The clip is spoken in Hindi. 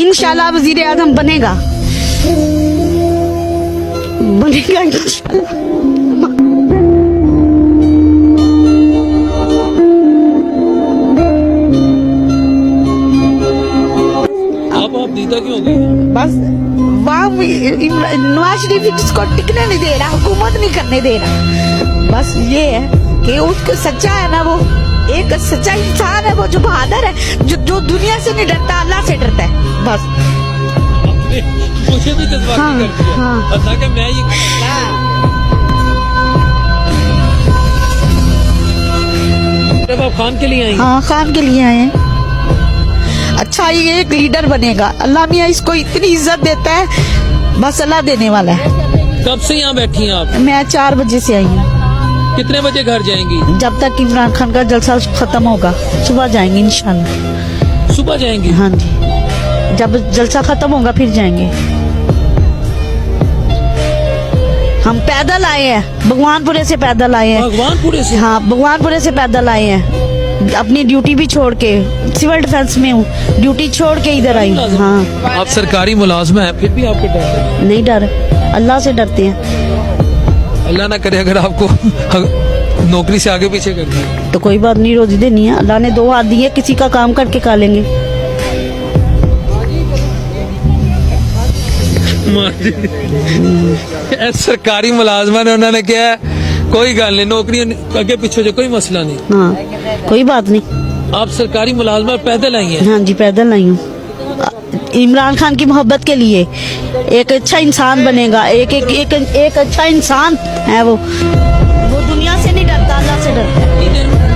इंशाल्लाह वजीर आजम बनेगा इंशाल्लाह। आप दीदा क्यों हो गई? बस वहाँ नवाज शरीफ इसको टिकने नहीं दे रहा, हुकूमत नहीं करने दे रहा। बस ये है कि उसको सच्चा है ना, वो एक सच्चा इंसान है, वो जो बहादुर है, जो दुनिया से नहीं डरता, अल्लाह से डरता है। बस मुझे भी जज्बाती हाँ, कर दिया। हाँ। अल्लाह के मैं ये जब आप खान के लिए आई हाँ, खान के लिए आए हैं। अच्छा, ये एक लीडर बनेगा। अल्लाह मियाँ इसको इतनी इज्जत देता है, बस अल्लाह देने वाला है। कब से यहाँ बैठी हैं आप? मैं 4 बजे से आई हूँ। कितने बजे घर जाएंगी? जब तक इमरान खान का जलसा खत्म होगा, सुबह जाएंगे इंशाल्लाह। सुबह जाएंगी? हाँ जी, जब जलसा खत्म होगा फिर जाएंगे। हम पैदल आए हैं, भगवानपुरे से पैदल आए हैं। भगवानपुरे से? हाँ, भगवानपुरे से पैदल आए हैं। अपनी ड्यूटी भी छोड़ के, सिविल डिफेंस में हूँ, ड्यूटी छोड़ के इधर आई। हाँ, आप सरकारी मुलाजमा है, फिर भी आपको डर है? नहीं डर, अल्लाह से डरते हैं। अल्लाह ना करे अगर आपको नौकरी से आगे पीछे कर दिया तो कोई बात नहीं, रोजी देनी है। अल्लाह ने 2 हाथ दिए, किसी का काम करके खा लेंगे। सरकारी मुलाजमा ने उन्होंने क्या कोई गल नहीं, नौकरी आगे पीछे जो कोई मसला नहीं। हाँ, कोई बात नहीं। आप सरकारी मुलाजमा पैदल आई हैं? हाँ जी, पैदल आई हूँ। इमरान खान की मोहब्बत के लिए, एक अच्छा इंसान बनेगा। एक अच्छा इंसान है वो दुनिया से नहीं डरता, अल्लाह से डरता है।